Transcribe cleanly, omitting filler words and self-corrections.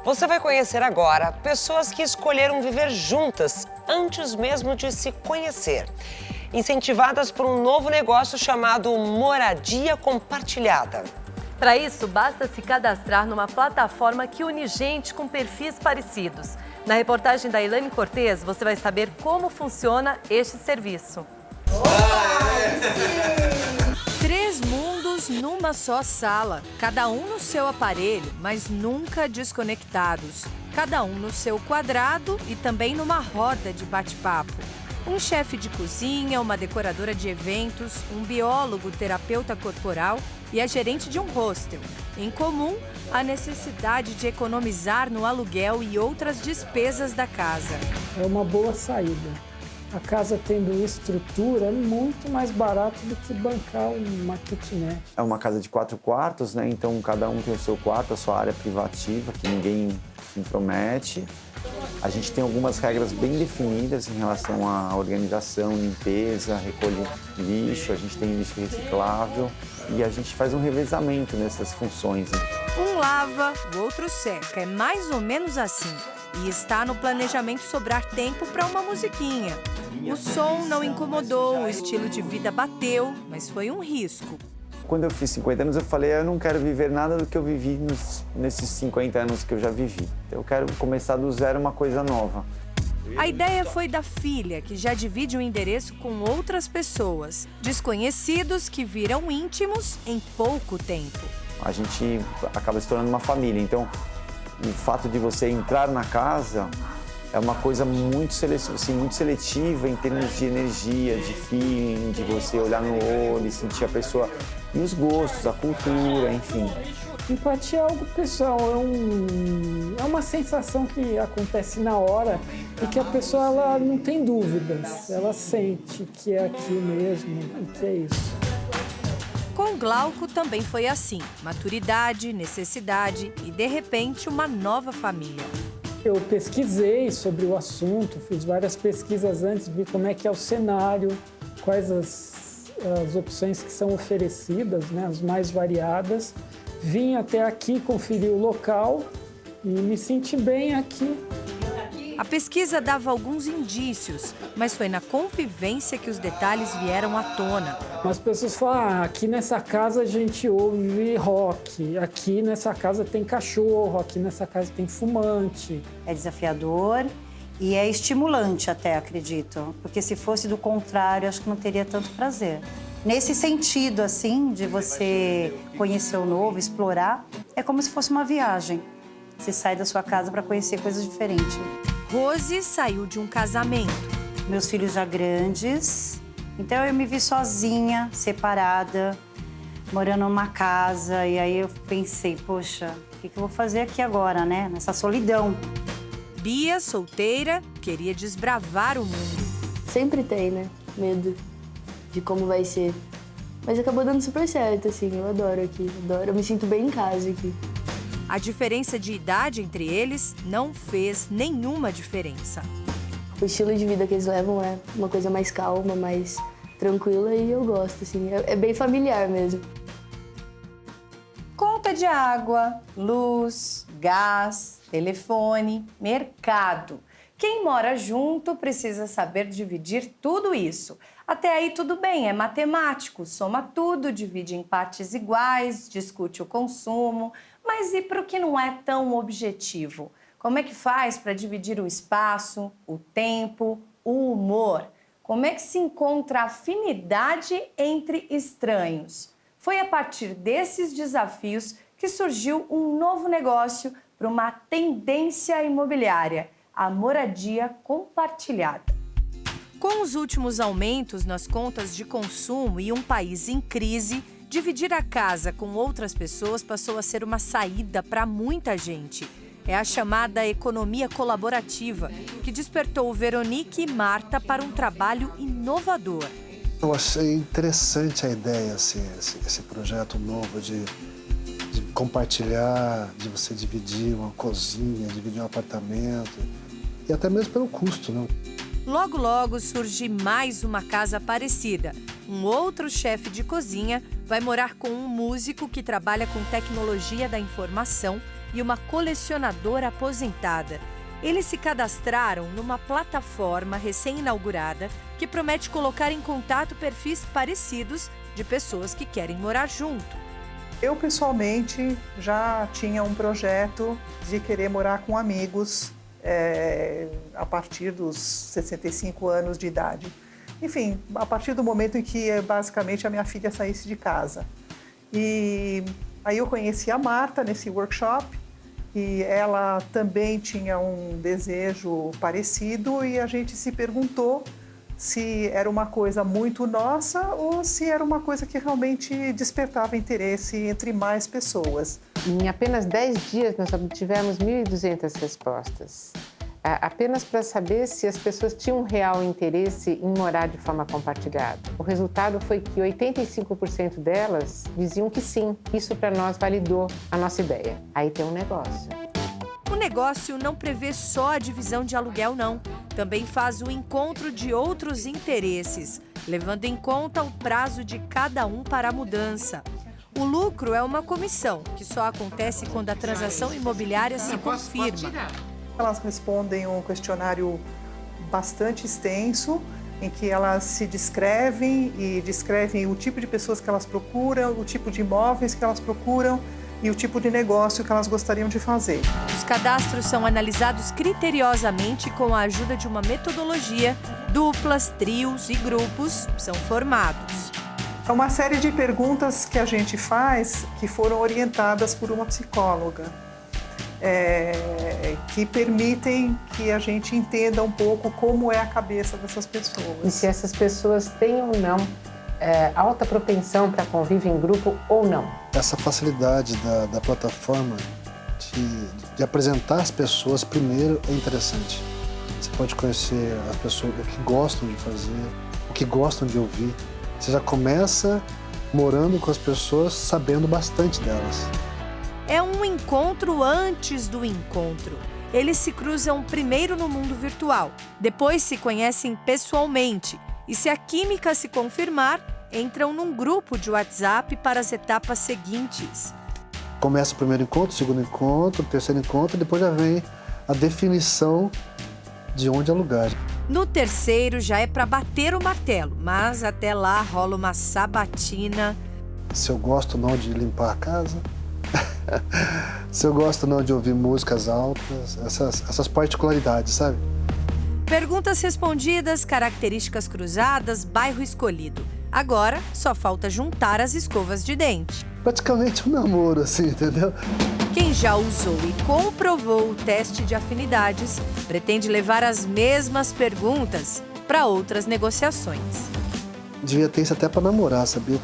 Você vai conhecer agora pessoas que escolheram viver juntas antes mesmo de se conhecer. Incentivadas por um novo negócio chamado Moradia Compartilhada. Para isso, basta se cadastrar numa plataforma que une gente com perfis parecidos. Na reportagem da Elaine Cortez, você vai saber como funciona este serviço. Três mundos numa só sala, cada um no seu aparelho, mas nunca desconectados. Cada um no seu quadrado e também numa roda de bate-papo. Um chefe de cozinha, uma decoradora de eventos, um biólogo, terapeuta corporal e a gerente de um hostel. Em comum, a necessidade de economizar no aluguel e outras despesas da casa. É uma boa saída. A casa tendo estrutura é muito mais barato do que bancar uma kitnet. É uma casa de 4 quartos, né? Então cada um tem o seu quarto, a sua área privativa, que ninguém se intromete. A gente tem algumas regras bem definidas em relação à organização, limpeza, recolher lixo, a gente tem lixo reciclável e a gente faz um revezamento nessas funções. Um lava, o outro seca, é mais ou menos assim. E está no planejamento sobrar tempo para uma musiquinha. O som não incomodou, o estilo de vida bateu, mas foi um risco. Quando eu fiz 50 anos, eu falei, eu não quero viver nada do que eu vivi nesses 50 anos que eu já vivi. Eu quero começar do zero uma coisa nova. A ideia foi da filha, que já divide o endereço com outras pessoas, desconhecidos que viram íntimos em pouco tempo. A gente acaba se tornando uma família, então o fato de você entrar na casa é uma coisa muito seletiva em termos de energia, de feeling, de você olhar no olho e sentir a pessoa e os gostos, a cultura, enfim. Empatia é algo pessoal, é uma sensação que acontece na hora e que a pessoa ela não tem dúvidas, ela sente que é aqui mesmo e que é isso. Com Glauco também foi assim, maturidade, necessidade e, de repente, uma nova família. Eu pesquisei sobre o assunto, fiz várias pesquisas antes, vi como é que é o cenário, quais as opções que são oferecidas, né, as mais variadas. Vim até aqui conferir o local e me senti bem aqui. A pesquisa dava alguns indícios, mas foi na convivência que os detalhes vieram à tona. As pessoas falam, aqui nessa casa a gente ouve rock, aqui nessa casa tem cachorro, aqui nessa casa tem fumante. É desafiador e é estimulante até, acredito, porque se fosse do contrário, acho que não teria tanto prazer. Nesse sentido, assim, de você conhecer o novo, explorar, é como se fosse uma viagem. Você sai da sua casa para conhecer coisas diferentes. Rose saiu de um casamento. Meus filhos já grandes, então eu me vi sozinha, separada, morando numa casa. E aí eu pensei, poxa, o que eu vou fazer aqui agora, né? Nessa solidão. Bia, solteira, queria desbravar o mundo. Sempre tem, né? Medo de como vai ser. Mas acabou dando super certo, assim. Eu adoro aqui, adoro. Eu me sinto bem em casa aqui. A diferença de idade entre eles não fez nenhuma diferença. O estilo de vida que eles levam é uma coisa mais calma, mais tranquila e eu gosto, assim. É bem familiar mesmo. Conta de água, luz, gás, telefone, mercado. Quem mora junto precisa saber dividir tudo isso. Até aí tudo bem, é matemático, soma tudo, divide em partes iguais, discute o consumo. Mas e para o que não é tão objetivo? Como é que faz para dividir o espaço, o tempo, o humor? Como é que se encontra afinidade entre estranhos? Foi a partir desses desafios que surgiu um novo negócio para uma tendência imobiliária, a moradia compartilhada. Com os últimos aumentos nas contas de consumo e um país em crise, dividir a casa com outras pessoas passou a ser uma saída para muita gente. É a chamada economia colaborativa, que despertou Veronique e Marta para um trabalho inovador. Eu achei interessante a ideia, assim, esse projeto novo de compartilhar, de você dividir uma cozinha, dividir um apartamento, e até mesmo pelo custo, né? Logo, logo surge mais uma casa parecida. Um outro chefe de cozinha vai morar com um músico que trabalha com tecnologia da informação e uma colecionadora aposentada. Eles se cadastraram numa plataforma recém-inaugurada que promete colocar em contato perfis parecidos de pessoas que querem morar junto. Eu, pessoalmente, já tinha um projeto de querer morar com amigos a partir dos 65 anos de idade. Enfim, a partir do momento em que, basicamente, a minha filha saísse de casa. E aí eu conheci a Marta nesse workshop e ela também tinha um desejo parecido e a gente se perguntou se era uma coisa muito nossa ou se era uma coisa que realmente despertava interesse entre mais pessoas. Em apenas 10 dias nós obtivemos 1.200 respostas, apenas para saber se as pessoas tinham real interesse em morar de forma compartilhada. O resultado foi que 85% delas diziam que sim. Isso para nós validou a nossa ideia. Aí tem um negócio. O negócio não prevê só a divisão de aluguel, não. Também faz o encontro de outros interesses, levando em conta o prazo de cada um para a mudança. O lucro é uma comissão, que só acontece quando a transação imobiliária se confirma. Elas respondem um questionário bastante extenso, em que elas se descrevem e descrevem o tipo de pessoas que elas procuram, o tipo de imóveis que elas procuram e o tipo de negócio que elas gostariam de fazer. Os cadastros são analisados criteriosamente com a ajuda de uma metodologia. Duplas, trios e grupos são formados. É uma série de perguntas que a gente faz que foram orientadas por uma psicóloga, que permitem que a gente entenda um pouco como é a cabeça dessas pessoas. E se essas pessoas têm ou não alta propensão para convívio em grupo ou não. Essa facilidade da plataforma de apresentar as pessoas primeiro é interessante. Você pode conhecer as pessoas, o que gostam de fazer, o que gostam de ouvir. Você já começa morando com as pessoas sabendo bastante delas. É um encontro antes do encontro. Eles se cruzam primeiro no mundo virtual, depois se conhecem pessoalmente. E se a química se confirmar, entram num grupo de WhatsApp para as etapas seguintes. Começa o primeiro encontro, o segundo encontro, o terceiro encontro, e depois já vem a definição de onde alugar. No terceiro já é para bater o martelo, mas até lá rola uma sabatina. Se eu gosto ou não de limpar a casa, se eu gosto ou não de ouvir músicas altas, essas particularidades, sabe? Perguntas respondidas, características cruzadas, bairro escolhido. Agora, só falta juntar as escovas de dente. Praticamente um namoro, assim, entendeu? Quem já usou e comprovou o teste de afinidades pretende levar as mesmas perguntas para outras negociações. Devia ter isso até para namorar, sabia?